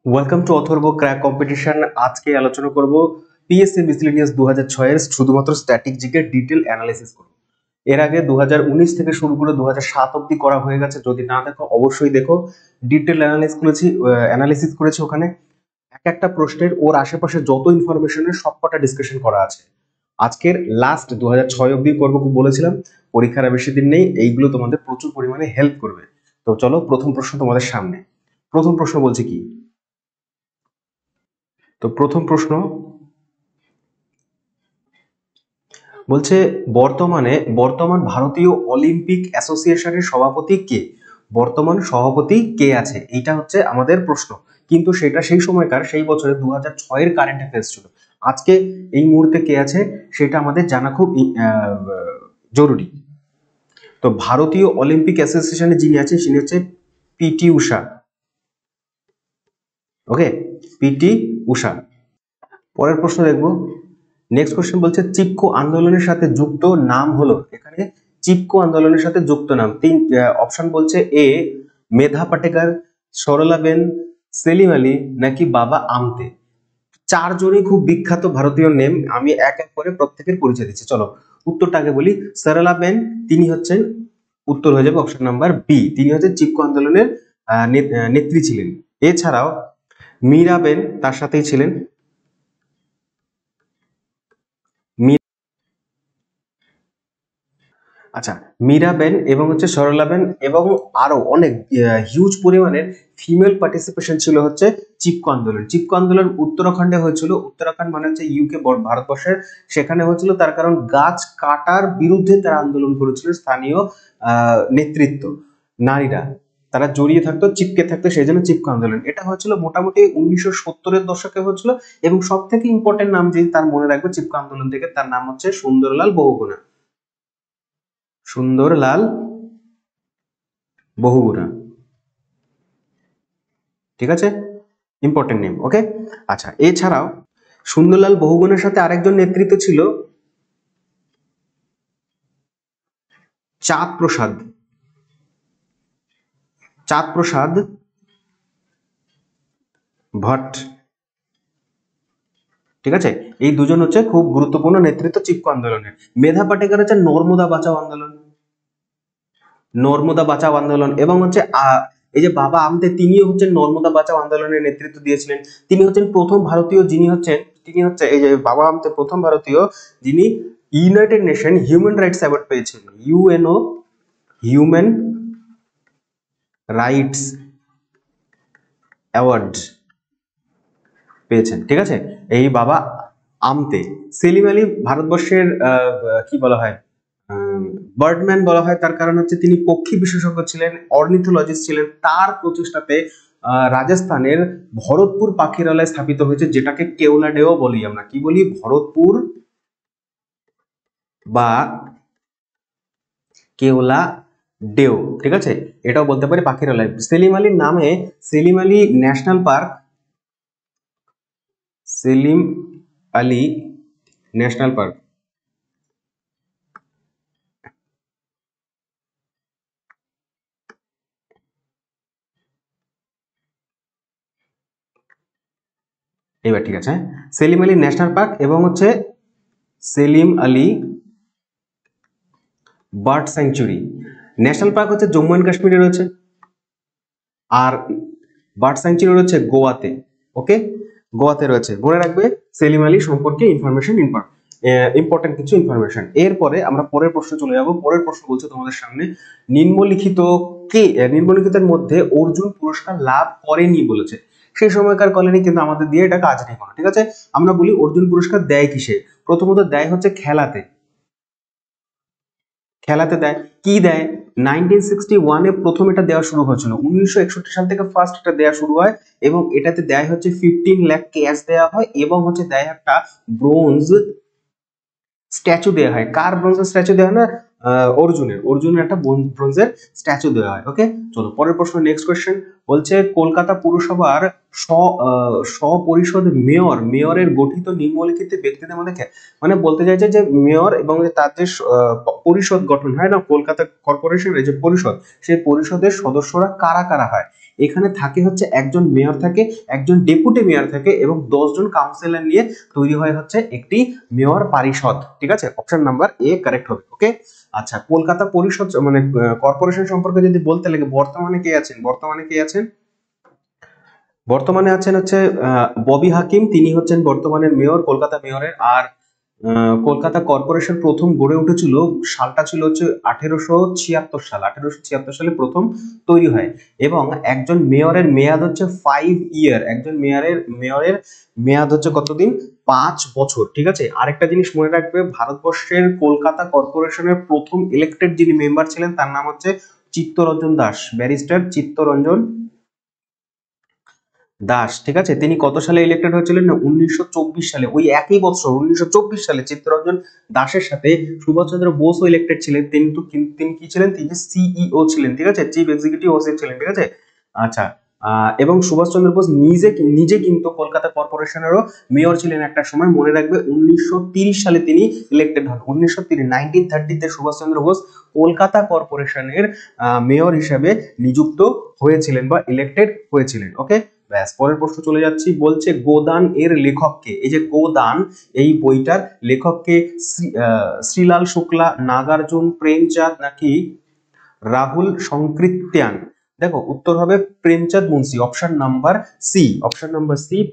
Welcome to Atharva crack competition. আজকে আলোচনা করব পিএসসি মিসেলেনিয়াস 2006 এর শুধুমাত্র স্ট্যাটিক জিকে ডিটেল অ্যানালাইসিস করব। এর আগে 2019 থেকে শুরু করে 2007 অবধি করা হয়ে গেছে। যদি না দেখো অবশ্যই দেখো। ডিটেল অ্যানালাইসিস করেছি ওখানে। এক একটা প্রশ্নের ওর আশেপাশে যত ইনফরমেশনের সবকটা ডিসকাশন করা আছে। আজকের লাস্ট 2006 অবধি করবো বলেছিলাম। পরীক্ষার আর বেশি দিন নেই, এইগুলো তোমাদের প্রচুর পরিমাণে হেল্প করবে। তো চলো, প্রথম প্রশ্ন তোমাদের সামনে। প্রথম প্রশ্ন বলছে কি? তো প্রথম প্রশ্ন বলছে, বর্তমান ভারতীয় অলিম্পিক অ্যাসোসিয়েশনের সভাপতি কে? বর্তমান সভাপতি কে আছে, এইটা হচ্ছে আমাদের প্রশ্ন। কিন্তু সেটা সেই সময়কার, সেই বছরে 2006 এর কারেন্ট অ্যাফেয়ার্স ছিল। আজকে এই মুহূর্তে কে আছে সেটা আমাদের জানা খুব জরুরি। তো ভারতীয় অলিম্পিক অ্যাসোসিয়েশনে যিনি আছেন তিনি হচ্ছে পিটি উষা। ওকে, পিটি উষা। পরের প্রশ্ন দেখবো। নেক্সট কোশ্চেন বলছে, চিপকো আন্দোলনের সাথে যুক্ত নাম হলো। এখানে চিপকো আন্দোলনের সাথে যুক্ত নাম তিন অপশন বলছে। এ মেধা পাটেকার, সরলাবেন, সেলিম আলী, নাকি বাবা আমতে। চারজনই খুব বিখ্যাত ভারতীয় নেম। আমি এক এক করে প্রত্যেকের পরিচয় দিচ্ছি। চলো উত্তরটা আগে বলি। সরলাবেন, তিনি হচ্ছেন, উত্তর হয়ে যাবে অপশন নাম্বার বি, তিনি হচ্ছেন চিপকো আন্দোলনের নেত্রী ছিলেন। এছাড়াও মীরাবেন তার সাথেই ছিলেন। আচ্ছা, মীরাবেন এবং হচ্ছে সরলাবেন এবং আরো অনেক হিউজ পরিমাণের ফিমেল পার্টিসিপেশন ছিল হচ্ছে চিপকো আন্দোলন। চিপকো আন্দোলন উত্তরাখণ্ডে হয়েছিল। উত্তরাখণ্ড মানে হচ্ছে ইউকে, ভারতবর্ষের। সেখানে হয়েছিল তার কারণ গাছ কাটার বিরুদ্ধে তারা আন্দোলন করেছিল। স্থানীয় নেতৃত্ব, নারীরা, তারা জড়িয়ে থাকতো, চিপকে থাকতো, সেই জন্য চিপকো আন্দোলন। এটা হয়েছিল মোটামুটি 1970-এর দশকে হয়েছিল। এবং সব থেকে ইম্পর্টেন্ট নাম যদি তার মনে রাখবে চিপকো আন্দোলন থেকে, তার নাম হচ্ছে সুন্দরলাল বহুগুণা। সুন্দরলাল বহুগুণা, ঠিক আছে, ইম্পর্টেন্ট নেম। ওকে, আচ্ছা, এছাড়াও সুন্দরলাল বহুগুণের সাথে আরেকজন নেতৃত্ব ছিল চাঁদ প্রসাদ। চাঁদ প্রসাদ ভট্ট, ঠিক আছে। এই দুজন হচ্ছে খুব গুরুত্বপূর্ণ নেতৃত্ব চিপকো আন্দোলনের। মেধা পাটেকার হচ্ছে নর্মদা বাঁচাও আন্দোলন, নর্মদা বাঁচাও আন্দোলন। এবং হচ্ছে এই যে বাবা আমতে, তিনিও হচ্ছেন নর্মদা বাঁচাও আন্দোলনের নেতৃত্ব দিয়েছিলেন। তিনি হচ্ছেন প্রথম ভারতীয় যিনি হচ্ছেন, তিনি হচ্ছে এই যে বাবা আমতে প্রথম ভারতীয় যিনি United nation human rights award পেয়েছেন। ইউএনও হিউম্যান রাইটস অ্যাওয়ার্ড পেয়েছেন, ঠিক আছে, এই বাবা আমতে। সেলিম আলী ভারতবর্ষের কি বলা হয়, বার্ডম্যান বলা হয়। তার কারণ হচ্ছে তিনি পক্ষী বিশেষজ্ঞ ছিলেন, অর্নিথোলজিস্ট ছিলেন। তার প্রচেষ্টাতে রাজস্থানের ভরতপুর পাখিরালয় স্থাপিত হয়েছে, যেটাকে কেওলাডেও বলি আমরা। কি বলি? ভরতপুর বা কেওলা ডেও, ঠিক আছে, এটাও বলতে পারি পাখিরালয়। সেলিম আলীর নামে Salim Ali national park, Salim Ali national park, এবার ঠিক আছে। সেলিম আলী ন্যাশনাল পার্ক এবং হচ্ছে Salim Ali bird sanctuary. National park হচ্ছে জম্মু অ্যান্ড কাশ্মীরে রয়েছে, আর বার্ড স্যাংচুরি রয়েছে গোয়াতে। ওকে, গোয়াতে রয়েছে, মনে রাখবে। সেলিম আলী সম্পর্কে ইম্পর্টেন্ট কিছু ইনফরমেশন। এরপরে আমরা পরের প্রশ্ন চলে যাব। পরের প্রশ্ন বলছে তোমাদের সামনে, নিম্নলিখিত কে, নিম্নলিখিতের মধ্যে অর্জুন পুরস্কার লাভ করেনি বলেছে। সেই সময়কার কলেনি, কিন্তু আমাদের দিয়ে এটা কাজ নেই কোনো, ঠিক আছে। আমরা বলি অর্জুন পুরস্কার দেয় কিসে? প্রথমত দেয় হচ্ছে খেলাতে। খেলাতে দেয়। কি দেয়? 1961-এ প্রথম এটা দেওয়া শুরু হয়েছিল। 1961 সাল থেকে ফার্স্ট এটা দেওয়া শুরু হয়। এবং এটাতে দেয় হচ্ছে 15 লাখ ক্যাশ দেওয়া হয়, এবং হচ্ছে দেয় একটা ব্রোঞ্জ স্ট্যাচু দেওয়া হয়। কার ব্রোঞ্জের স্ট্যাচু দেওয়া হয় না? অর্জুনের একটা ব্রোঞ্জের স্ট্যাচু দেওয়া হয়। ওকে, চলো পরের প্রশ্ন, নেক্সট কোয়েশ্চেন। বলছে কলকাতা পুরসভার স্বপরিষদ মেয়রের গঠিত নিম্নলিখিত ব্যক্তিদের মধ্যে মানে বলতে চাইছে যে মেয়র এবং তার যে পরিষদ গঠন হয় না কলকাতা কর্পোরেশনের যে পরিষদ, সেই পরিষদের সদস্যরা কারা কারা হয়। এখানে থাকে হচ্ছে একজন মেয়র থাকে, একজন ডেপুটি মেয়র থাকে এবং 10 জন কাউন্সিলর নিয়ে তৈরি হয় হচ্ছে একটি মেয়র পরিষদ। ঠিক আছে, অপশন নাম্বার এ কারেক্ট হবে। ওকে, আচ্ছা কলকাতা পরিষদ মানে কর্পোরেশন সম্পর্কে যদি বলতে লাগে বর্তমানে কে আছেন, বর্তমানে আছেন হচ্ছে ববি হাকিম, তিনি হচ্ছেন বর্তমানে মেয়র, কলকাতা মেয়রের। আর কলকাতা কর্পোরেশন প্রথম গড়ে উঠেছিল, সালটা ছিল হচ্ছে 1876 সাল, 1876 সালে প্রথম তৈরি হয় এবং একজন মেয়রের মেয়াদ হচ্ছে 5 ইয়ার, একজন মেয়রের মেয়াদ হচ্ছে কতদিন, 5 বছর। ঠিক আছে, আরেকটা জিনিস মনে রাখবে, ভারতবর্ষের কলকাতা কর্পোরেশনের প্রথম ইলেক্টেড যিনি মেম্বার ছিলেন তার নাম হচ্ছে চিত্তরঞ্জন দাস, ব্যারিস্টার চিত্তরঞ্জন দাস। ঠিক আছে, তিনি কত সালে ইলেক্টেড হয়েছিলেন না 1924 সালে। ওই একই বছর 1924 সালে চিত্তরঞ্জন দাসের সাথে সুভাষচন্দ্র বোসও ইলেক্টেড ছিলেন। তিনি কি ছিলেন, তিনি সিইও ছিলেন। ঠিক আছে, চিফ এক্সিকিউটিভ অফিসার ছিলেন। ঠিক আছে, আচ্ছা এবং সুভাষচন্দ্র বোস নিজে কিন্তু কলকাতা কর্পোরেশনেরও মেয়র ছিলেন একটা সময়। মনে রাখবে 1930 সালে তিনি ইলেক্টেড হন। 1930 সুভাষচন্দ্র বোস কলকাতা কর্পোরেশনের মেয়র হিসেবে নিযুক্ত হয়েছিলেন বা ইলেক্টেড হয়েছিলেন। ওকে, ব্যাস পরের প্রশ্ন চলে যাচ্ছি। বলছে গোদান এর লেখককে, এই যে গোদান এই বইটার লেখককে শ্রীলাল শুক্লা, নাগার্জুন, প্রেমচাঁদ নাকি রাহুল সংকৃত্যান। দেখো উত্তর হবে Premchand Munshi, option number C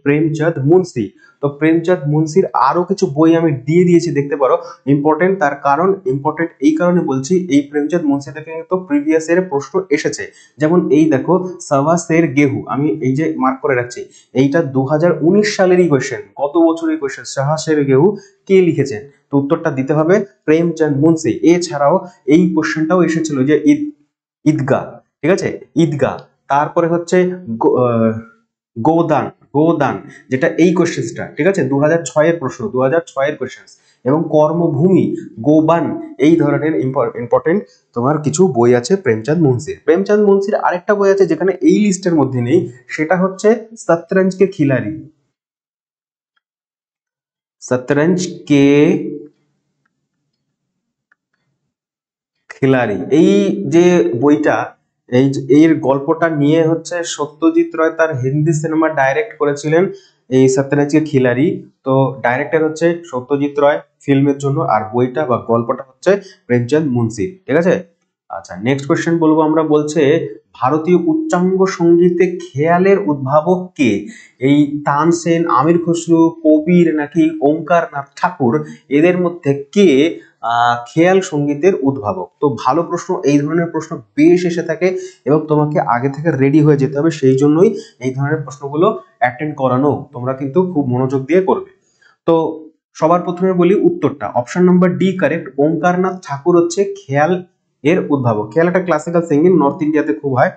Premchand Munshi. তো প্রেমচাঁদ মুন্সির আরো কিছু বই আমি দিয়ে দিয়েছি, দেখতে পারো। ইম্পর্টেন্ট তার কারণ, ইম্পর্টেন্ট এই কারণে বলছি, এই প্রেমচাঁদ মুন্সি থেকে কিন্তু প্রিভিয়াস এর প্রশ্ন এসেছে। যেমন এই দেখো সাওয়া শের গেহু, আমি এই যে মার্ক করে রাখছি, এইটা 2019 সালেরই কোয়েশ্চেন, গত বছরের কোয়েশ্চেন। সাওয়া শের গেহু কে লিখেছেন, তো উত্তরটা দিতে হবে প্রেমচাঁদ মুন্সি। এছাড়াও এই কোশ্চেনটাও এসেছিল যে ঈদগাহ, ঠিক আছে, ঈদগাহ। তারপরে হচ্ছে গোদান, যেটা এই কোশ্চেনটা, ঠিক আছে, 2006 এর প্রশ্ন, 2006 এর কোশ্চেন। এবং কর্মভূমি, গোবান, এই ধরনের ইম্পর্টেন্ট তোমার কিছু বই আছে প্রেমচাঁদ মুন্সির আরেকটা বই আছে যেখানে এই লিস্টের মধ্যে নেই, সেটা হচ্ছে শতরঞ্জ কে খিলাড়ি, শতরঞ্জ কে খিলাড়ি। এই যে বইটা, এর গল্পটা নিয়ে হচ্ছে সত্যজিৎ রায় তার হিন্দি সিনেমা ডাইরেক্ট করেছিলেন, এই শতরঞ্জ কে খিলাড়ি। তো ডাইরেক্টর হচ্ছে সত্যজিৎ রায় ফিল্মের জন্য, আর বইটা বা গল্পটা হচ্ছে প্রেমচাঁদ মুন্সি। ঠিক আছে, আচ্ছা নেক্সট কোশ্চেন বলবো আমরা। বলছে ভারতীয় উচ্চাঙ্গ সঙ্গীতে খেয়ালের উদ্ভাবক কে? এই তানসেন, আমির খসরু, কবির নাকি ওঙ্কারনাথ ঠাকুর, এদের মধ্যে কে খেয়াল সঙ্গীতের উদ্ভাবক? তো ভালো প্রশ্ন, এই ধরনের প্রশ্ন বেশ এসে থাকে এবং তোমাকে আগে থেকে রেডি হয়ে যেতে হবে, সেই জন্যই এই ধরনের প্রশ্নগুলো অ্যাটেন্ড করানো তোমরা কিন্তু খুব মনোযোগ দিয়ে করবে। তো সবার প্রথমে বলি উত্তরটা, option number D correct, Omkarnath Thakur হচ্ছে খেয়াল এর উদ্ভাবক। খেয়াল একটা ক্লাসিক্যাল সিঙ্গিং, নর্থ ইন্ডিয়াতে খুব হয়।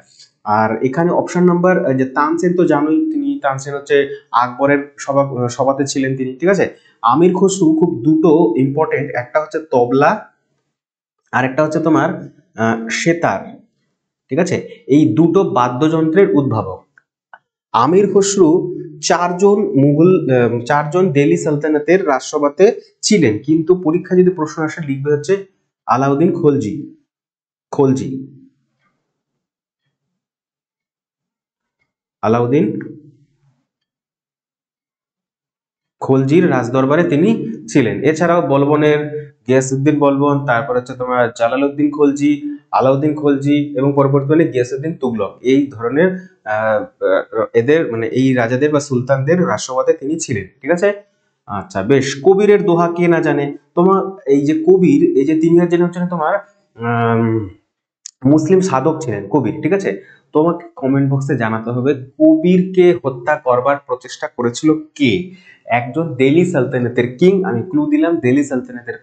আর এখানে অপশন নাম্বার যে তানসেন, তো জানোই তিনি, তানসেন হচ্ছে আকবরের সভাতে ছিলেন তিনি। ঠিক আছে, আমির খসরু খুব দুটো ইম্পর্টেন্ট, একটা হচ্ছে তবলা আর একটা হচ্ছে তোমার সেতার। ঠিক আছে, এই দুটো বাদ্যযন্ত্রের উদ্ভাবক। আমির খসরু চারজন দিল্লি সালতানাতের রাজসভাতে ছিলেন, কিন্তু পরীক্ষা যদি প্রশ্ন আসে লিখবে হচ্ছে আলাউদ্দিন খলজি, আলাউদ্দিন খলজির রাজদরবারে তিনি ছিলেন। এছাড়াও বলবনের গিয়াসউদ্দিন বলবন, তারপর হচ্ছে তোমার জালালউদ্দিন খলজি, আলাউদ্দিন খলজি এবং পরবর্তীকালে গিয়াসউদ্দিন তুগলক, এই ধরনের এদের মানে এই রাজাদের বা সুলতানদের রাজসভাতে তিনি ছিলেন। ঠিক আছে, আচ্ছা বেশ। কবিরের দোহা কে না জানে? তোমার এই যে কবির, এই যে তিনি হচ্ছেন তোমার মুসলিম সাধক ছিলেন কবির। ঠিক আছে, তোমাকে কমেন্ট বক্সে জানাতে হবে কবিরকে হত্যা করবার প্রচেষ্টা করেছিল কে? একজন দিল্লি সালতানাতের কিং, আমি ক্লু দিলাম, দিল্লি সালতানাতের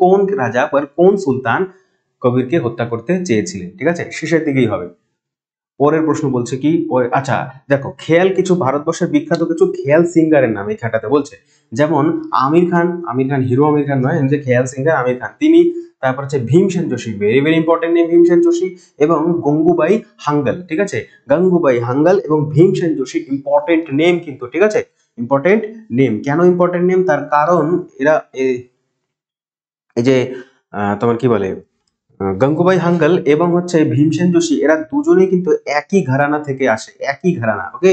কোন রাজা বা কোন সুলতান কবিরকে হত্যা করতে চেয়েছিলেন? ঠিক আছে, শেষের দিকেই হবে। পরের প্রশ্ন বলছে কি, আচ্ছা দেখো, খেয়াল কিছু ভারতবর্ষের বিখ্যাত কিছু খেয়াল সিঙ্গারের নাম এই খাতাতে বলছে, যেমন আমির খান, হিরো আমির খান নয়, যে খেয়াল সিঙ্গার আমির খান তিনি, তারপর হচ্ছে Bhimsen Joshi, very very important name Bhimsen Joshi, এবং গঙ্গুবাই হাঙ্গল, ঠিক আছে, গঙ্গুবাই হাঙ্গল এবং ভীমসেন যোশী ইম্পর্টেন্ট নেম কিন্তু, ঠিক আছে, ইম্পর্টেন্ট নেম। কেন ইম্পর্টেন্ট নেম? তার কারণ এরা এই যে তোমার কি বলে, গঙ্গুবাই হাঙ্গল এবং হচ্ছে ভীমসেন যোশী, এরা দুজনেই কিন্তু একই ঘরানা থেকে আসে, একই ঘরানা, ওকে।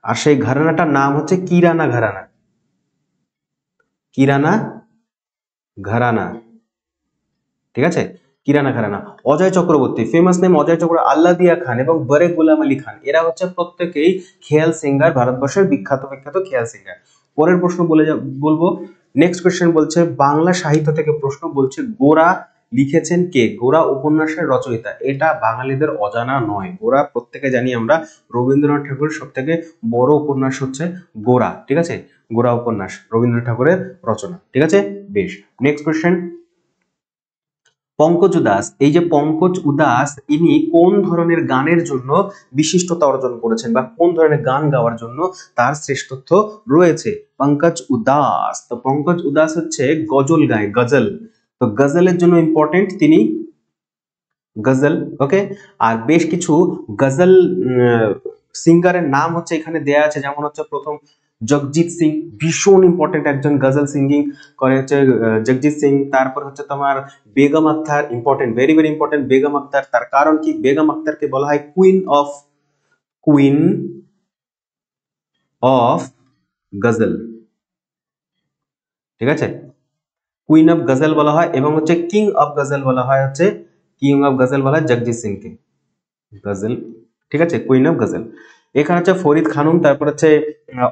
আর সেই ঘরানাটার নাম হচ্ছে কিরানা ঘরানা, কিরানা ঘরানা, ঠিক আছে, কিরানা ঘরানা। অজয় চক্রবর্তী, ফেমাস নেম অজয় চক্রবর্তী, আল্লাদিয়া খান এবং বরে গোলাম আলী খান, এরা হচ্ছে প্রত্যেকেই খেয়াল সিঙ্গার, ভারতবর্ষের বিখ্যাত বিখ্যাত খেয়াল সিঙ্গার। পরের প্রশ্ন বলবো, নেক্সট কোয়েশ্চেন বলছে বাংলা সাহিত্য থেকে প্রশ্ন বলছে, গোরা লিখেছেন কে? গোরা উপন্যাসের রচয়িতা, এটা বাঙালিদের অজানা নয়, গোরা প্রত্যেকে জানি আমরা, রবীন্দ্রনাথ ঠাকুরের সব থেকে বড় উপন্যাস হচ্ছে গোরা, ঠিক আছে, গোরা উপন্যাস রবীন্দ্রনাথ ঠাকুরের রচনা, ঠিক আছে, বেশ। নেক্সট কোয়েশ্চেন, পঙ্কজ উদাস, এই যে পঙ্কজ উদাস, ইনি কোন ধরনের গানের জন্য বিশিষ্টতা অর্জন করেছেন, বা কোন ধরনের গান গাওয়ার জন্য তার শ্রেষ্ঠত্ব রয়েছে? পঙ্কজ উদাস, তো পঙ্কজ উদাস হচ্ছে গজল গায়, গজল, তো গজলের জন্য ইম্পর্টেন্ট তিনি, গজল, ওকে। আর বেশ কিছু গজল সিঙ্গারের নাম হচ্ছে এখানে দেয়া আছে, যেমন হচ্ছে প্রথম জগজিৎ সিং, ভীষণ ইম্পর্টেন্ট একজন গজল সিঙ্গিং করে হচ্ছে জগজিৎ সিং। তারপর হচ্ছে তোমার Begum Akhtar, important, very very important Begum Akhtar. তার কারণ কি, বেগম আক্তারকে বলা হয় কুইন অফ গজল, ঠিক আছে, কুইন অফ গজল বলা হয়, এবং হচ্ছে কিং অফ গজল বলা হয়, হচ্ছে কিং অফ গজল বলা হয় জগজিৎ সিংকে, গজল, ঠিক আছে, কুইন অফ গজল। এখানে হচ্ছে ফরিদ খানুম, তারপর হচ্ছে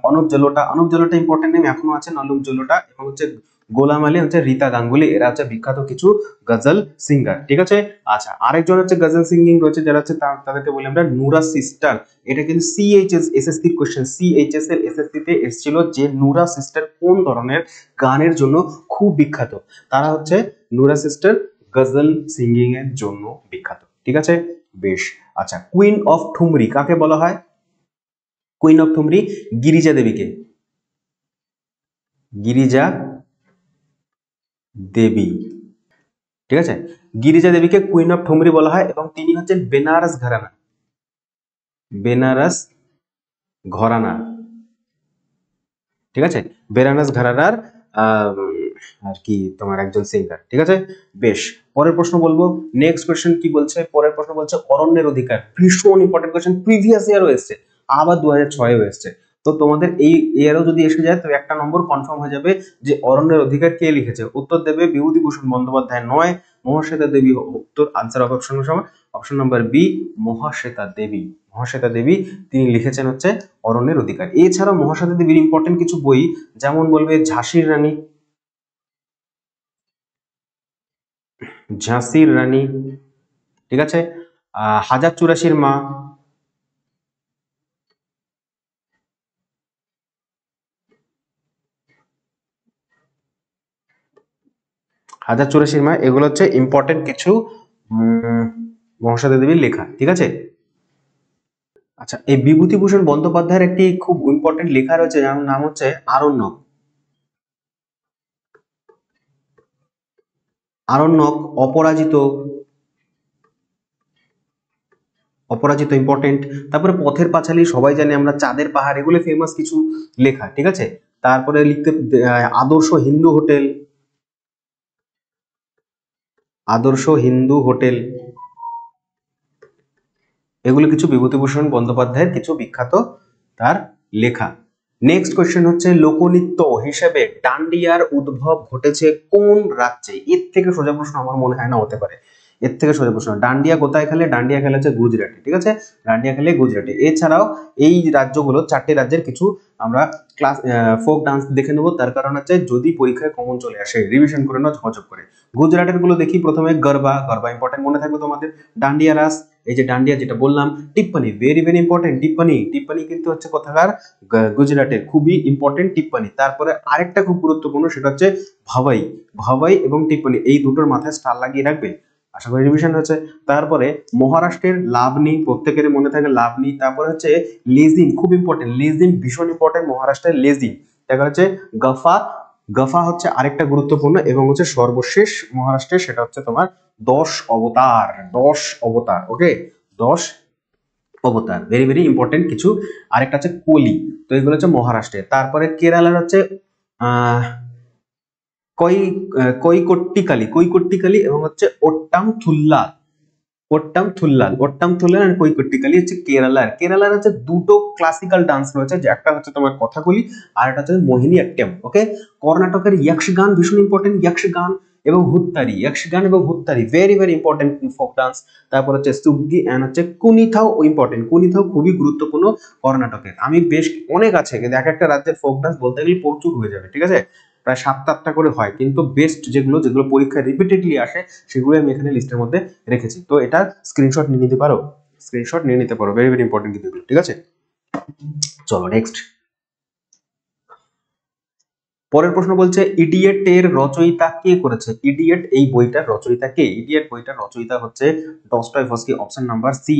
অনুপ জলোটা, অনুপ জলোটা ইম্পর্টেন্ট নেম এখনো আছে, অনুপ জলোটা, এবং হচ্ছে গোলাম আলী, হচ্ছে রীতা গাঙ্গুলি, এরা হচ্ছে বিখ্যাত কিছু গজল সিঙ্গার, ঠিক আছে। আচ্ছা, আরেকজন হচ্ছে গজল সিঙ্গিং রয়েছে যারা হচ্ছে তাদেরকে বলি আমরা নুরা সিস্টার, এটা কিন্তু সিএইচএস এসএসসি কোশ্চেন, সিএইচএস এর এসএসসি তে এসেছিল যে নুরা সিস্টার কোন ধরনের গানের জন্য খুব বিখ্যাত, তারা হচ্ছে নুরা সিস্টার গজল সিঙ্গিং এর জন্য বিখ্যাত, ঠিক আছে, বেশ। আচ্ছা, কুইন অফ ঠুমরি কাকে বলা হয়? কুইন অফ ঠুমরি গিরিজা দেবীকে, গিরিজা দেবী, ঠিক আছে, গিরিজা দেবীকে কুইন অফ ঠুমরি বলা হয়, এবং তিনি হচ্ছেন বেনারস ঘরানা, বেনারস ঘরানা, ঠিক আছে, বেনারস ঘরানার আর কি তোমার একজন সিঙ্গার, ঠিক আছে, বেশ। পরের প্রশ্ন বলবো, নেক্সট কোয়েশ্চেন কি বলছে, পরের প্রশ্ন বলছে অরণ্যের অধিকার, ভীষণ ইম্পর্টেন্ট কোয়েশ্চেন, প্রিভিয়াস ইয়ারও এসেছে, আবার 2006 এসেছে, তো তোমাদের এই ইয়ারও যদি এসে যায় তো একটা নম্বর কনফার্ম হয়ে যাবে যে অরণ্যের অধিকার কে লিখেছে। উত্তর দেবে বিভূতিভূষণ বন্দ্যোপাধ্যায় নয়, মহাশ্বেতা দেবী উত্তর, আনসার অফ অপশন সময় option number B, Mahasweta Devi, Mahasweta Devi তিনি লিখেছেন হচ্ছে অরণ্যের অধিকার। এছাড়াও মহাশ্বেতা দেবীর ইম্পর্টেন্ট কিছু বই, যেমন বলবে ঝাঁসির রানী, ঝাঁসির রানী, ঠিক আছে, 1084 মা, হাজার চুরাশির মা, এগুলো হচ্ছে ইম্পর্টেন্ট কিছু মহাশ্বেতা দেবীর লেখা, ঠিক আছে। আচ্ছা, এই বিভূতিভূষণ বন্দ্যোপাধ্যায়ের একটি খুব ইম্পর্টেন্ট লেখা রয়েছে যার নাম হচ্ছে আরণ্যক, আরণ্যক, অপরাজিত, অপরাজিত ইম্পর্টেন্ট। তারপরে পথের পাঁচালী সবাই জানি আমরা, চাঁদের পাহাড়, এগুলো ফেমাস কিছু লেখা, ঠিক আছে। তারপরে লিখতে আদর্শ হিন্দু হোটেল, আদর্শ হিন্দু হোটেল, এগুলো কিছু বিভূতিভূষণ বন্দ্যোপাধ্যায়ের কিছু বিখ্যাত তার লেখা। নেক্সট কোয়েশ্চেন হচ্ছে লোকনৃত্য হিসেবে ডান্ডিয়ার উদ্ভব ঘটেছে কোন রাজ্যে? এর থেকে সোজা প্রশ্ন আমার মনে হয় না হতে পারে, এর থেকে সোজা প্রশ্ন। ডান্ডিয়া কোথায় খেলে? ডান্ডিয়া খেলে হচ্ছে গুজরাটে, ঠিক আছে, ডান্ডিয়া খেলে গুজরাটে। এছাড়াও এই রাজ্যগুলো, 4টে রাজ্যের কিছু আমরা ক্লাস ফোক ডান্স দেখে নেবো, তার কারণ হচ্ছে যদি পরীক্ষায় কমন চলে আসে রিভিশন করে নাও ঝকঝক করে। গুজরাটের গুলো দেখি, প্রথমে গরবা, গরবা ইম্পর্টেন্ট মনে থাকবে তোমাদের। ডান্ডিয়া রাস, এই যে ডান্ডিয়া যেটা বললাম। টিপ্পনি, ভেরি ভেরি ইম্পর্টেন্ট, টিপ্পনি, টিপ্পনি কিন্তু হচ্ছে কোথাকার? গুজরাটের, খুবই ইম্পর্টেন্ট টিপ্পনি। তারপরে আরেকটা খুব গুরুত্বপূর্ণ, সেটা হচ্ছে ভাওয়াই, ভাওয়াই এবং টিপ্পনি, এই দুটোর মাথায় স্টার লাগিয়ে রাখবে। আশা করি রিভিশন হচ্ছে। তারপরে মহারাষ্ট্রের লাভনি, প্রত্যেকের মনে থাকে লাভনি। তারপরে হচ্ছে লেজিম, খুব ইম্পর্টেন্ট, লেজিম ভীষণ ইম্পর্টেন্ট, মহারাষ্ট্রের লেজিম। দেখা হচ্ছে গফা, গফা হচ্ছে আরেকটা গুরুত্বপূর্ণ। এবং হচ্ছে সর্বশেষ মহারাষ্ট্রের, সেটা হচ্ছে তোমার 10 অবতার, 10 অবতার। ওকে, 10 অবতার ভেরি ভেরি ইম্পর্টেন্ট কিছু। আরেকটা হচ্ছে কলি। তো এগুলো হচ্ছে মহারাষ্ট্রে। তারপরে কেরালার হচ্ছে আহ কৈকট্টিকালি, কৈকট্টিকালি এবং হচ্ছে ওট্টাম থুল্লা, ওট্টাম থুল্লাল, ওট্টাম থুল্লাল আর কৈকট্টিকালি হচ্ছে কেরালার। কেরালার হচ্ছে দুটো ক্লাসিক্যাল ডান্স রয়েছে, যে একটা হচ্ছে তোমার কথাকলি আর একটা হচ্ছে মোহিনী অট্টম। ওকে, কর্ণাটকের ইয়াক্ষগান ভীষণ ইম্পর্টেন্ট, ইয়াক্ষগান এবং হুত্তারি, ইয়াক্ষগান এবং Huttari very very important folk dance. তারপর হচ্ছে সুগ্গি এন্ড হচ্ছে কুনিথাও ইম্পর্টেন্ট, কুনিথাও খুবই গুরুত্বপূর্ণ কর্ণাটকের। আমি বেশ অনেক আছে, কিন্তু এক একটা রাজ্যের ফোক ডান্স বলতে গেলে প্রচুর হয়ে যাবে, ঠিক আছে। প্রায় 7-8টা করে হয়, কিন্তু বেস্ট যেগুলো যেগুলো পরীক্ষায় রিপিটেডলি আসে সেগুলো আমি এখানে লিস্টের মধ্যে রেখেছি। তো এটা স্ক্রিনশট নিয়ে নিতে পারো, স্ক্রিনশট নিয়ে নিতে পারো, ভেরি ভেরি ইম্পর্টেন্ট কিন্তু এগুলো, ঠিক আছে। চলো নেক্সট, পরের প্রশ্ন বলছে ইডিয়েট এর রচয়িতা কে করেছে? ইডিয়েট এই বইটার রচয়িতা কে? ইডিয়েট বইটার রচয়িতা হচ্ছে ডস্টয়ভস্কি, অপশন নাম্বার সি,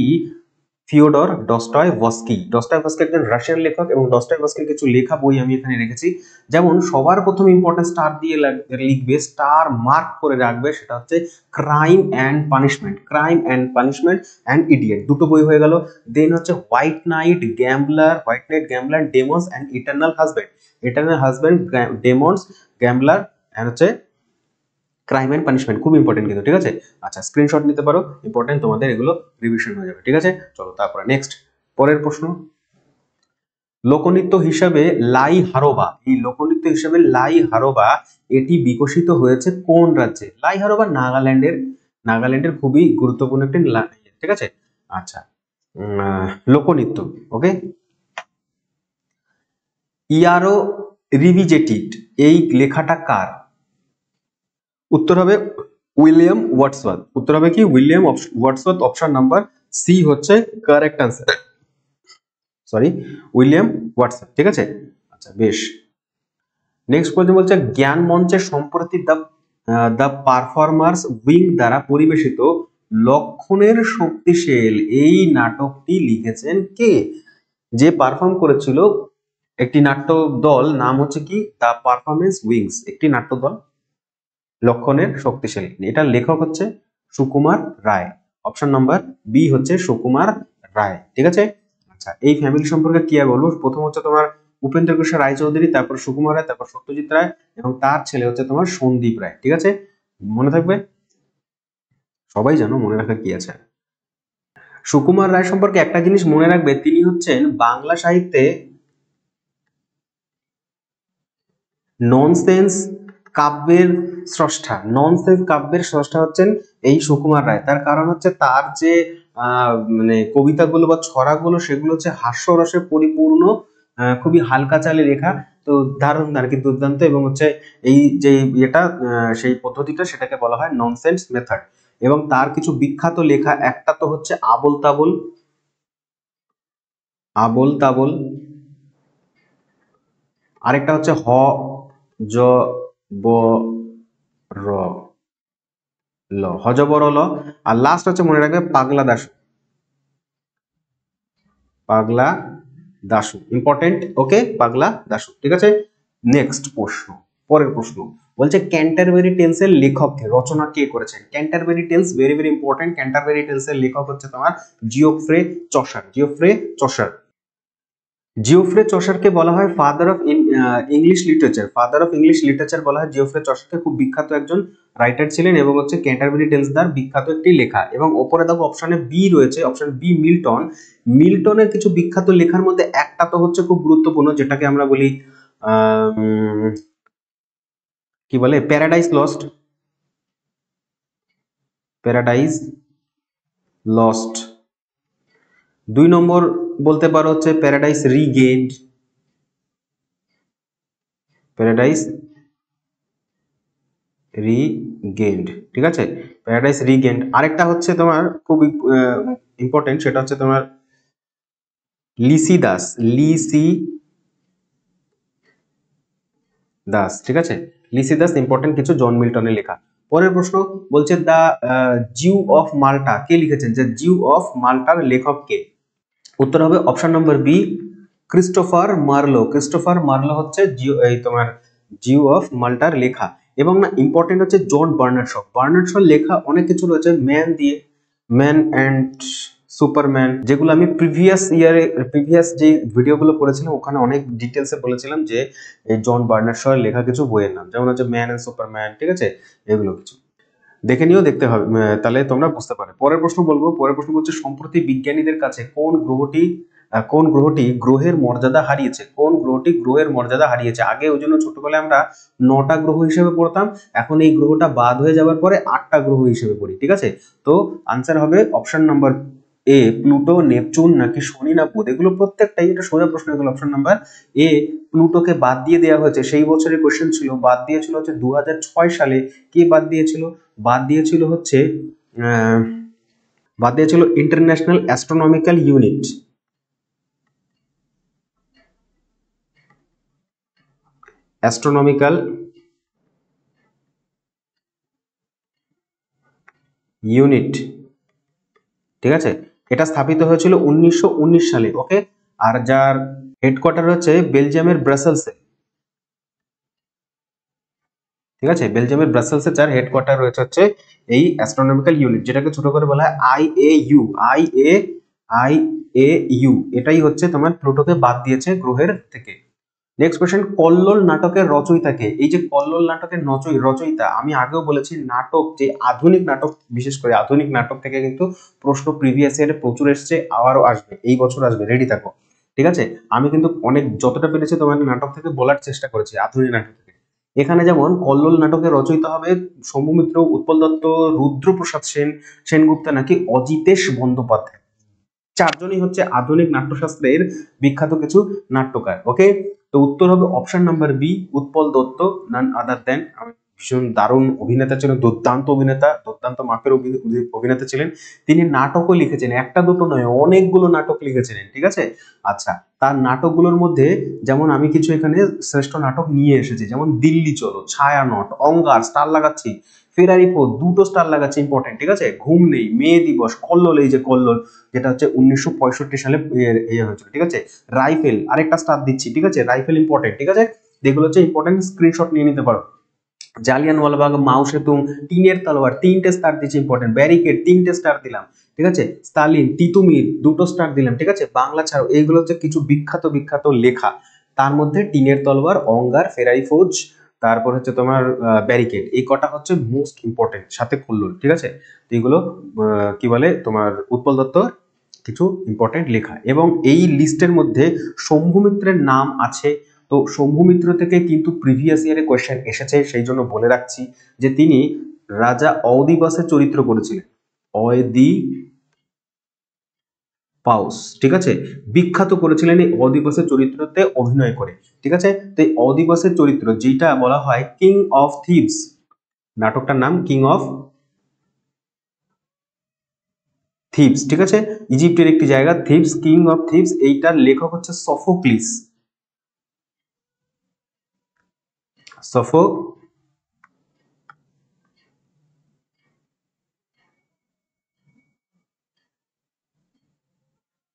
ফিওডর ডস্টয়ভস্কি। ডস্টয়ভস্কি একজন রাশিয়ান লেখক, এবং ডস্টয়ভস্কির কিছু লেখা বই আমি এখানে রেখেছি। যেমন সবার প্রথম ইম্পর্টেন্ট স্টার দিয়ে লিখবে, স্টার মার্ক করে রাখবে, সেটা হচ্ছে crime and punishment, crime and punishment and idiot, দুটো বই হয়ে গেল। দেন হচ্ছে white night gambler, white night gambler, demons and eternal husband, eternal husband, demons, gambler and হচ্ছে ক্রাইম এন্ড পানিশমেন্ট, খুব ইম্পর্টেন্ট কিন্তু, ঠিক আছে। আচ্ছা, স্ক্রিনশট নিতে পারো, ইম্পর্টেন্ট, তোমাদের এগুলো রিভিশন হয়ে যাবে, ঠিক আছে। চলো তারপরে নেক্সট, পরের প্রশ্ন, লোকনৃত্য হিসাবে লাই হারোবা, এই লোকনৃত্য হিসাবে লাই হারোবা এটি বিকশিত হয়েছে কোন রাজ্যে? লাই হারোবা নাগাল্যান্ডের, নাগাল্যান্ডের খুবই গুরুত্বপূর্ণ একটি, ঠিক আছে। আচ্ছা, লোকনৃত্য, ওকে। ইয়ারো রিভিজেটিড এই লেখাটা কার? উত্তর হবে উইলিয়াম ওয়ার্ডসওয়ার্থ, উত্তর হবে কি William Wordsworth, option number C হচ্ছে correct answer, sorry William Wordsworth, ঠিক আছে। আচ্ছা বেশ, নেক্সট কোয়েশ্চেন বলছে জ্ঞান মঞ্চে সম্প্রতি দ্য পারফরমার্স উইং দ্বারা পরিবেশিত লক্ষণের শক্তিশীল এই নাটকটি লিখেছেন কে? যে পারফর্ম করেছিল একটি নাট্য দল, নাম হচ্ছে কি দ্য পারফরমেন্স উইংস, একটি নাট্য দল লক্ষণের শক্তিশালী, এটার লেখক হচ্ছে Sukumar Ray, option number B হচ্ছে সুকুমার রায়, ঠিক আছে। আচ্ছা, এই ফ্যামিলি সম্পর্কে কি আর বলবো, প্রথম হচ্ছে তোমার উপেন্দ্র কৃষ্ণ রায় চৌধুরী, তারপর সুকুমার রায়, তারপর সত্যজিৎ রায়, এবং তার ছেলে হচ্ছে তোমার সন্দীপ রায়, ঠিক আছে। মনে থাকবে, সবাই জানো, মনে রাখার কি আছে। সুকুমার রায় সম্পর্কে একটা জিনিস মনে রাখবে, তিনি হচ্ছেন বাংলা সাহিত্যে ননসেন্স কাব্যের স্রষ্টা, ননসেন্স কাব্যের স্রষ্টা হচ্ছেন এই সুকুমার রায়। তার কারণ হচ্ছে তার যে মানে কবিতাগুলো বা ছড়াগুলো, সেগুলো হচ্ছে হাস্যরসে পরিপূর্ণ, খুবই হালকা চালে লেখা, তো দারুণ আর কি, দুর্দান্ত। এবং হচ্ছে এই যে এটা সেই পদ্ধতিটা, সেটাকে বলা হয় ননসেন্স মেথড। এবং তার কিছু বিখ্যাত লেখা, একটা তো হচ্ছে আবোল তাবোল, আবোল তাবোল, আরেকটা হচ্ছে হ জ ব র ল, হজবর ল, আর লাস্ট হচ্ছে মনে রাখবে পাগলা দাশু, পাগলা দাশু ইম্পর্টেন্ট, ওকে, পাগলা দাশু, ঠিক আছে। নেক্সট প্রশ্ন, পরের প্রশ্ন বলছে ক্যান্টারবেরি টেলস এর লেখক কে, রচনা কে করেছেন? Canterbury tales very very important, Canterbury tales এর লেখক হচ্ছে তোমার Geoffrey Chaucer, Geoffrey Chaucer. Geoffrey চসারকে বলা হয় father of English literature, father of English literature বলা হয় জিওফ্রে চসারকে, খুব বিখ্যাত একজন রাইটার ছিলেন, এবং হচ্ছে ক্যান্টারবেরি টেলস তার বিখ্যাত একটি লেখা। এবং ওপরে দেখো অপশনে বি রয়েছে, অপশন বি মিল্টন, মিল্টনের কিছু বিখ্যাত লেখার মধ্যে একটা তো হচ্ছে খুব গুরুত্বপূর্ণ, যেটাকে আমরা বলি কি বলে, প্যারাডাইস লস্ট, প্যারাডাইস লস্ট। 2 নম্বর বলতে পারো হচ্ছে প্যারাডাইস রিগেইনড, প্যারাডাইস রিগেইনড, ঠিক আছে, প্যারাডাইস রিগেইনড। আরেকটা হচ্ছে তোমার খুব ইম্পর্টেন্ট, সেটা হচ্ছে তোমার লিসিদাস, লিসি দাস, ঠিক আছে, লিসিদাস ইম্পর্টেন্ট কিছু জন মিল্টনের লেখা। পরের প্রশ্ন বলছে দ্য জিউ অফ মাল্টা কে লিখেছেন, যে জিউ অফ মাল্টার লেখক কে? উত্তর হবে option number B, Christopher Marlowe. Christopher Marlowe হচ্ছে তোমার জিউ অফ মাল্টার লেখা। এবং না ইম্পর্টেন্ট হচ্ছে জন বার্নার্ড শ। বার্নার্ড শ লেখা অনেক কিছু রয়েছে ম্যান দিয়ে, ম্যান অ্যান্ড সুপারম্যান, যেগুলো আমি প্রিভিয়াস যে ভিডিওগুলো করেছিলাম ওখানে অনেক ডিটেলসে বলেছিলাম যে এই জন বার্নার্ড শ লেখা কিছু বইয়ের নাম, যেমন হচ্ছে ম্যান অ্যান্ড সুপারম্যান, ঠিক আছে, এগুলো কিছু দেখে নিও, দেখতে হবে, তাহলে তোমরা বুঝতে পারো। পরের প্রশ্ন বলবো, পরের প্রশ্ন বলছে সম্প্রতি বিজ্ঞানীদের কাছে কোন গ্রহটি গ্রহের মর্যাদা হারিয়েছে? কোন গ্রহটি গ্রহের মর্যাদা হারিয়েছে? আগে ওই জন্য ছোটবেলায় আমরা 9টা গ্রহ হিসেবে পড়তাম, এখন এই গ্রহটা বাদ হয়ে যাওয়ার পরে 8টা গ্রহ হিসেবে পড়ি, ঠিক আছে? তো আনসার হবে option number A, Pluto, Neptune নাকি শনি না বুধ। এগুলো প্রত্যেকটাই, এটা সোজা প্রশ্ন, এগুলো অপশন নাম্বার এ, প্লুটোকে বাদ দিয়ে দেওয়া হয়েছে। সেই বছরের কোশ্চেন ছিল, বাদ দিয়েছিল হচ্ছে 2006 সালে। কে বাদ দিয়েছিল? বাদ দিয়েছিল হচ্ছে international astronomical unit. Astronomical unit, ঠিক আছে, এটা স্থাপিত হয়েছিল 1919 সালে। ওকে, আর যার হেডকোয়ার্টার হচ্ছে বেলজিয়ামের ব্রাসেলসে, ঠিক আছে, বেলজিয়ামের ব্রাসেলসে যার হেডকোয়ার্টার রয়েছে হচ্ছে এই অ্যাস্ট্রোনমিক্যাল ইউনিট, যেটাকে ছোট করে বলা হয় আইএইউ। এটাই হচ্ছে তোমার প্লুটোকে বাদ দিয়েছে গ্রহের থেকে। নেক্সট কোশ্চেন, কল্লোল নাটকের রচয়িতাকে? এই যে কল্লোল নাটকের রচয়িতা, আমি আগেও বলেছি নাটক, যে আধুনিক নাটক, বিশেষ করে আধুনিক নাটক থেকে কিন্তু প্রশ্ন প্রিভিয়াস ইয়ারে প্রচুর এসছে, আবারও আসবে, এই বছর আসবে, রেডি থাকো, ঠিক আছে? আমি কিন্তু অনেক যতটা পেরেছি তোমাদের নাটক থেকে বলার চেষ্টা করেছি, আধুনিক নাটক থেকে। এখানে যেমন কল্লোল নাটকের রচয়িতা হবে শম্ভু মিত্র, উৎপল দত্ত, রুদ্রপ্রসাদ সেনগুপ্ত নাকি অজিতেশ বন্দ্যোপাধ্যায়। চারজনই হচ্ছে আধুনিক নাট্যশাস্ত্রের বিখ্যাত কিছু নাট্যকার। ওকে, তো উত্তর হবে option number B, Utpal Dutt, none other than. ভীষণ দারুণ অভিনেতা ছিলেন, দুর্দান্ত অভিনেতা, দুর্দান্ত মাপের অভিনেতা ছিলেন। তিনি নাটকও লিখেছেন, একটা দুটো নয়, অনেকগুলো নাটক লিখেছিলেন, ঠিক আছে? আচ্ছা, তার নাটকগুলোর মধ্যে যেমন আমি কিছু এখানে শ্রেষ্ঠ নাটক নিয়ে এসেছি, যেমন দিল্লি চলো, ছায়ানট, অঙ্গার, স্টার লাগাচ্ছি, ফেরারি 4, 2টো স্টার লাগাচ্ছি, ইম্পর্টেন্ট, ঠিক আছে, ঘুম নেই, মে দিবস, কল্লোল, এই যে কল্লোল, যেটা হচ্ছে 1965 সালে হয়েছিল, ঠিক আছে, রাইফেল, আরেকটা স্টার দিচ্ছি, ঠিক আছে, রাইফেল ইম্পর্টেন্ট, ঠিক আছে, এগুলো হচ্ছে ইম্পর্টেন্ট, স্ক্রিনশট নিয়ে নিতে পারো। জালিয়ানওয়ালাবাগ, মাও সেতুং, টিনের তলোয়ার, 3টে স্টার দিচ্ছি, ইম্পর্টেন্ট, ব্যারিকেড, 3টে স্টার দিলাম, ঠিক আছে, স্টালিন, তিতুমির, 2টো স্টার দিলাম, ঠিক আছে, বাংলা ছাড়ো, এইগুলো হচ্ছে কিছু বিখ্যাত বিখ্যাত লেখা, তার মধ্যে টিনের তলোয়ার, অঙ্গার, ফেরারি ফৌজ, তারপর হচ্ছে তোমার ব্যারিকেড, এই কটা হচ্ছে মোস্ট ইম্পর্টেন্ট, সাথে কল্লোল, ঠিক আছে। তো এগুলো কি বলে তোমার উৎপল দত্ত কিছু ইম্পর্টেন্ট লেখা। এবং এই লিস্টের মধ্যে শম্ভু মিত্রের নাম আছে। তো শম্ভু মিত্র থেকে কিন্তু প্রিভিয়াস ইয়ারে কোয়েশ্চেন এসেছে, সেই জন্য বলে রাখছি যে তিনি রাজা অওদিপাসের চরিত্র করেছিলেন, অওদিপাস, ঠিক আছে, বিখ্যাত করেছিলেন এই অওদিপাসের চরিত্রতে অভিনয় করে, ঠিক আছে। তো এই অওদিপাসের চরিত্র, যেটা বলা হয় কিং অফ থিভস, নাটকটার নাম কিং অফ থিভস, ঠিক আছে, ইজিপ্টের একটি জায়গা থিভস, কিং অফ থিভস, এইটার লেখক হচ্ছে সফোক্লিস।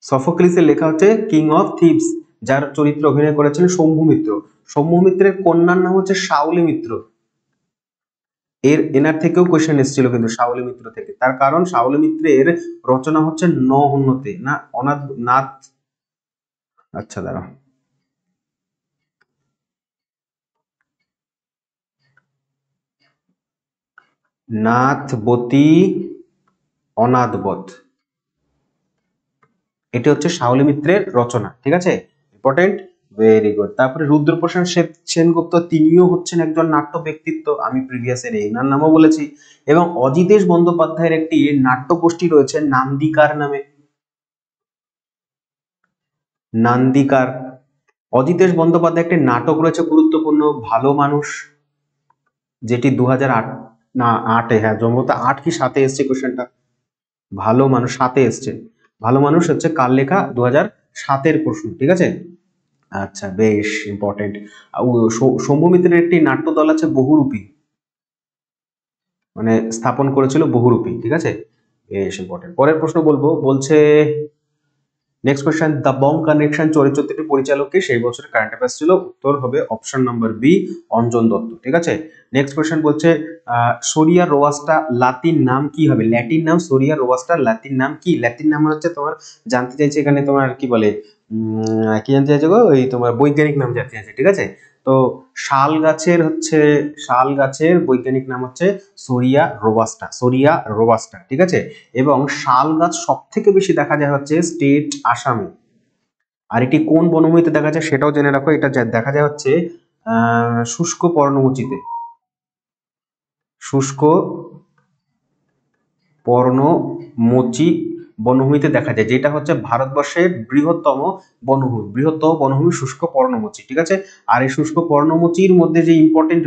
সফোক্লিসের লেখা হচ্ছে কিং অফ থিভস, যার চরিত্রে অভিনয় করেছিলেন শম্ভু মিত্র। শম্ভু মিত্রের কন্যার নাম হচ্ছে শাওলি মিত্র। এনার থেকেও কোয়েশ্চেন এসেছিল কিন্তু শাওলি মিত্র থেকে, তার কারণ শাওলি মিত্রের রচনা হচ্ছে ন উন্নতে না অনাথ নাথ, আচ্ছা দাঁড়াও, নাথবতী অনাথবধ, এটি হচ্ছে শাওলি মিত্রের রচনা, ঠিক আছে, ইম্পর্টেন্ট, ভেরি গুড। তারপরে রুদ্রপ্রসাদ সেনগুপ্ত, তিনিও হচ্ছেন একজন নাট্য ব্যক্তিত্ব, আমি প্রিভিয়াসের এনার নামও বলেছি। এবং অজিতেশ বন্দ্যোপাধ্যায়ের একটি নাট্য গোষ্ঠী রয়েছে নান্দিকার নামে, নান্দিকার। অজিতেশ বন্দ্যোপাধ্যায় একটি নাটক রয়েছে গুরুত্বপূর্ণ, ভালো মানুষ, যেটি 2008 না 8-এ, হ্যাঁ সম্ভবত 8 কি 7-এ এসছে কোশ্চেনটা, ভালো মানুষ 7-এ এসছে, ভালো মানুষ হচ্ছে কার লেখা, 2007-এর প্রশ্ন, ঠিক আছে। আচ্ছা, বেশ ইম্পর্টেন্ট। শম্ভু মিত্রের একটি নাট্য দল আছে বহুরূপী, মানে স্থাপন করেছিল বহুরূপী, ঠিক আছে, বেশ ইম্পর্টেন্ট। পরের প্রশ্ন বলছে next question, the Bong connection চলচ্চিত্রটি পরিচালক কে? সেই বছরের কারেন্ট অ্যাফেয়ার্স ছিল, উত্তর হবে option number B, Anjan Dutta, ঠিক আছে। নেক্সট কোশ্চেন বলছে সোরিয়া রোয়াস্টা লাতিন নাম কি হবে? ল্যাটিন নাম সোরিয়া রোয়াস্টা লাতিন নাম কি? ল্যাটিন নাম হচ্ছে তোমার জানতে চাইছে এখানে তোমার কি বলে কি জানতে চাইছে গো, ওই তোমার বৈজ্ঞানিক নাম জানতে চাইছে, ঠিক আছে। তো শাল গাছের বৈজ্ঞানিক নাম হচ্ছে সোরিয়া রোবাস্টা, ঠিক আছে। এবং শাল গাছ সব থেকে বেশি দেখা যায় হচ্ছে স্টেট আসামে। আর এটি কোন বনভূমিতে দেখা যায় সেটাও জেনে রাখো, এটা দেখা যায় হচ্ছে শুষ্ক পর্ণমোচী বনভূমিতে দেখা যায়, যেটা হচ্ছে ভারতবর্ষের বৃহত্তম বনভূমি শুষ্ক পর্ণমোচী, ঠিক আছে। আর এই শুষ্ক পর্ণমোচীর মধ্যে যে ইম্পর্টেন্ট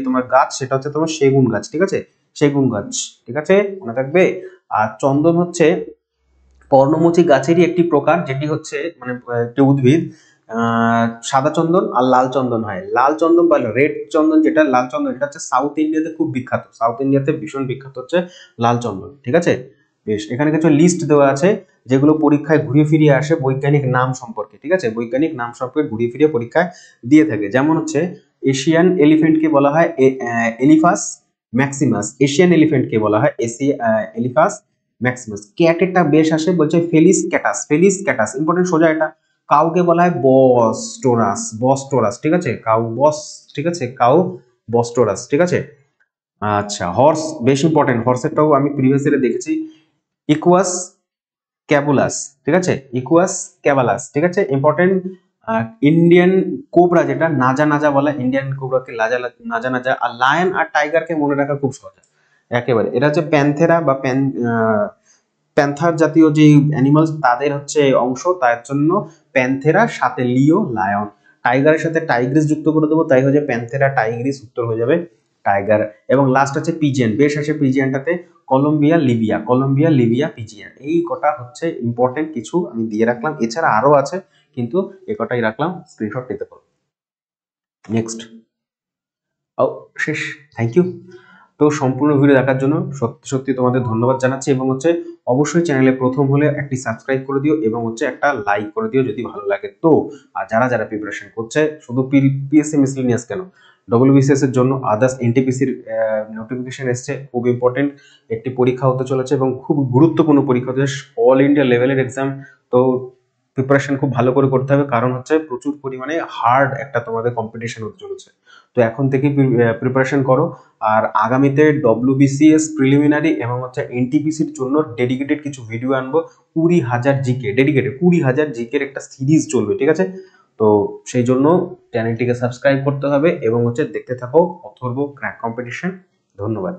তোমার গাছ সেটা হচ্ছে তোমার সেগুন গাছ, ঠিক আছে, সেগুন গাছ, ঠিক আছে, মনে থাকবে। আর চন্দন হচ্ছে পর্ণমোচী গাছেরই একটি প্রকার, যেটি হচ্ছে মানে একটি উদ্ভিদ। সাদা চন্দন আর লাল চন্দন হয়, লাল চন্দন বা রেড চন্দন, যেটা লাল চন্দন এটা হচ্ছে সাউথ ইন্ডিয়াতে খুব বিখ্যাত, সাউথ ইন্ডিয়াতে ভীষণ বিখ্যাত হচ্ছে লাল চন্দন, ঠিক আছে। বেশ, এখানে কিছু লিস্ট দেওয়া আছে যেগুলো পরীক্ষায় ঘুরিয়ে ফিরিয়ে আসে বৈজ্ঞানিক নাম সম্পর্কে, ঠিক আছে, বৈজ্ঞানিক নাম সম্পর্কে ঘুরিয়ে ফিরিয়ে পরীক্ষায় দিয়ে থাকে। যেমন হচ্ছে এশিয়ান এলিফ্যান্টকে বলা হয় এলিফাস ম্যাক্সিমাস, এশিয়ান এলিফ্যান্টকে বলা হয় এলিফাস ম্যাক্সিমাস। ক্যাটেরটা বেশ আসে, বলছে ফেলিস ক্যাটাস ইম্পর্টেন্ট, সোজা এটা। কাউকে বলা হয় বস্টোরাস, ঠিক আছে, ঠিক আছে, কাউ বস্টোরাস, ঠিক আছে। আচ্ছা, হর্স বেশ ইম্পর্টেন্ট, হর্সেরটাও আমি প্রিভিয়াস ইয়ারে দেখেছি, ইকুয়াস ক্যাবুলাস, ঠিক আছে, ইকুয়াস ক্যাবালাস, ঠিক আছে, ইম্পর্টেন্ট। ইন্ডিয়ান কোবরা, যেটা নাজা বলা, ইন্ডিয়ান কোবরাকে নাজা। আর লায়ন আর টাইগারকে মনে রাখা খুব সহজ একেবারে, এটা হচ্ছে প্যান্থেরা বা প্যান্থার জাতীয় যে অ্যানিমালস তাদের হচ্ছে অংশ, তার জন্য প্যান্থেরা, সাথে লিও লায়ন, টাইগারের সাথে টাইগ্রিস যুক্ত করে দেবো, তাই হচ্ছে প্যান্থেরা টাইগ্রিস, উত্তর হয়ে যাবে টাইগার। এবং লাস্ট আছে পিজিয়ান, বেশ আছে পিজিয়ানটাতে কলম্বিয়া লিবিয়া পিজিয়ান, এই কটা হচ্ছে ইম্পর্টেন্ট কিছু আমি দিয়ে রাখলাম, এছাড়া আরো আছে কিন্তু এ কটাই রাখলাম, স্ক্রিনশট নিতে পারো। নেক্সট, শেষ, থ্যাংক ইউ। তো সম্পূর্ণ ভিডিও দেখার জন্য সত্যি তোমাদের ধন্যবাদ জানাচ্ছি, এবং হচ্ছে অবশ্যই চ্যানেলে প্রথম হলে একটি সাবস্ক্রাইব করে দিও, এবং হচ্ছে একটা লাইক করে দিও যদি ভালো লাগে। তো আর যারা প্রিপারেশন করছে, শুধু পিএসসি মিসলিনিয়াস কেন, ডব্লিউবিসিএস এর জন্য আদার্স এনটিপিসির নোটিফিকেশন এসছে, খুব ইম্পর্টেন্ট একটি পরীক্ষা হতে চলেছে এবং খুব গুরুত্বপূর্ণ পরীক্ষা হতে, অল ইন্ডিয়া লেভেলের এক্সাম। তো প্রিপারেশন খুব ভালো করে করতে হবে, কারণ হচ্ছে প্রচুর পরিমাণে হার্ড একটা তোমাদের কম্পিটিশন হতে চলেছে। তো এখন থেকে প্রিপারেশন করো। আর আগামীতে ডব্লিউবিসিএস প্রিলিমিনারি এবং হচ্ছে এনটিপিসির জন্য ডেডিকেটেড কিছু ভিডিও আনবো, 20,000 জিকে ডেডিকেটেড, 20,000 জিকের একটা সিরিজ চলবে, ঠিক আছে। তো সেই জন্য চ্যানেলটিকে সাবস্ক্রাইব করতে হবে এবং হচ্ছে দেখতে থাকো অথর্ব ক্র্যাক কম্পিটিশন। ধন্যবাদ।